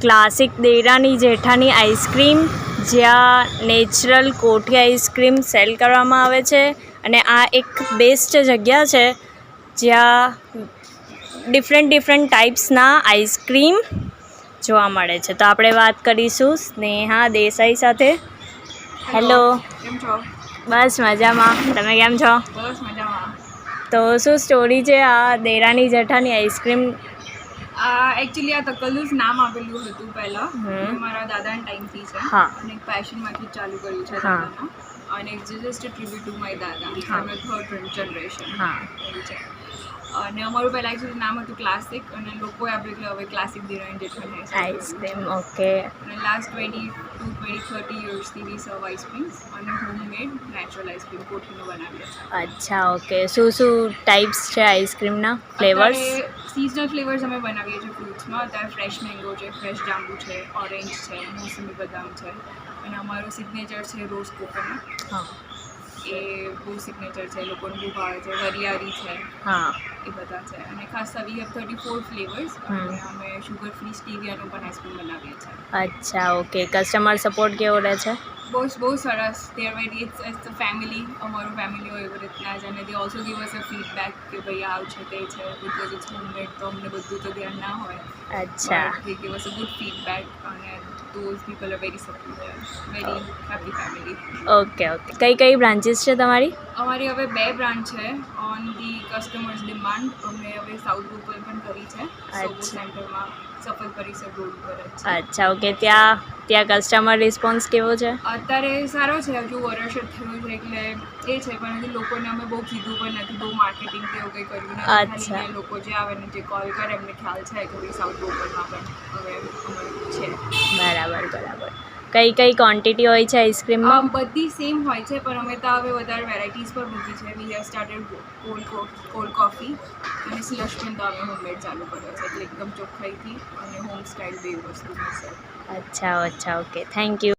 Classic દેરાની જેઠાની ice cream, જ્યાં natural કોઠી ice cream cell કરવામાં આવે છે. અને આ એક બેસ્ટ જગ્યા છે જ્યાં ડિફરન્ટ ટાઈપ્સના આઈસ્ક્રીમ જોવા મળે છે. તો આપણે વાત કરીશું સ્નેહા દેસાઈ સાથે. હેલો, કેમ છો? બસ મજામાં. તમે કેમ છો? બસ મજામાં. તો શું સ્ટોરી છે આ દેરાની જેઠાની આઈસ્ક્રીમ? એકચ્યુઅલી આ તકલ્લું જ નામ આપેલું હતું પહેલાં. મારા દાદાના ટાઈમથી છે. હા. અને એક પેશનમાંથી જ ચાલુ કર્યું છે હા. દાદાના. અને જસ્ટ ટ્રિબ્યુટ ટુ માય દાદા. હા. અમે થર્ડ જનરેશન. હા. એવું છે. અને અમારું પહેલાં એકચ્યુઅલી નામ હતું ક્લાસિક, અને લોકોએ આપણે હવે ક્લાસિક દેરાની જેઠાની આઈસ્ક્રીમ. ઓકે. અને લાસ્ટ 20-30 યર્સથી વી સર્વ આઈસ્ક્રીમ્સ અને હોમમેડ નેચરલ આઈસ્ક્રીમ કોઠીનો બનાવીએ છીએ. અચ્છા, ઓકે. શું ટાઈપ્સ છે આઈસ્ક્રીમના ફ્લેવર્સ? સિઝનલ ફ્લેવર્સ અમે બનાવીએ છીએ ફ્રૂટ્સમાં. અત્યારે ફ્રેશ મેંગો છે, ફ્રેશ જાંબુ છે, ઓરેન્જ છે, મોસમી બદામ છે. અને અમારું સિગ્નેચર છે રોઝ કોકોનટ. હા. એ બહુ સિગ્નેચર છે, લોકોને બહુ ભાવે છે. વરિયાળી છે. હા. એ બધા છે. અને ખાસ વી હેવ 34 ફ્લેવર્સ. અને અમે શુગર ફ્રી સ્ટીવિયાનો પણ આઈસ્ક્રીમ બનાવીએ છીએ. અચ્છા, ઓકે. કસ્ટમર સપોર્ટ કેવો રહે છે? બહુ સરસ. They are very its family. અમારું ફેમિલી હોય એવી રીતના જ. અને they also give us a feedback કે ભાઈ આવું છે તે છે, બિકોઝ ઇટ્સ હોમમેડ, તો અમને બધું તો ધ્યાન ના હોય. અચ્છા. They give us a good feedback. અને those people are very supportive, very happy family. Okay. કઈ બ્રાન્ચીસ છે તમારી? અમારી હવે 2 બ્રાન્ચ છે. ઓન ધી કસ્ટમર્સ ડિમાન્ડ અમે હવે સાઉથ ગ્રુપલ પણ કરી છે. સોબો સેન્ટરમાં સફલ પરિસર રોડ પર જ છે. અચ્છા, ઓકે. ત્યાં કસ્ટમર રિસ્પોન્સ કેવો છે? અત્યારે સારો છે. હજુ વર્ષ જ થયું છે એટલે એ છે, પણ હજુ લોકોને અમે બહુ કીધું પણ નથી, બહુ માર્કેટિંગ કે એવું કંઈ કર્યું નથી. ખાલી લોકો જે આવે ને જે કોલ કરે એમને ખ્યાલ છે કે ભાઈ સાઉથ ગ્રુપલમાં પણ હવે અમારું છે. બરાબર. કઈ ક્વોન્ટિટી હોય છે આઈસ્ક્રીમમાં? બધી સેમ હોય છે, પણ અમે તો હવે વધારે વેરાયટીઝ પર મૂકી છે. We have started cold coffee અને સ્લશ પણ તો અમે હોમમેડ ચાલુ કર્યો છે, એટલે એકદમ ચોખ્ખાઈથી અને હોમ સ્ટાઇલ બે વસ્તુ મળશે. અચ્છા, ઓકે. Thank you.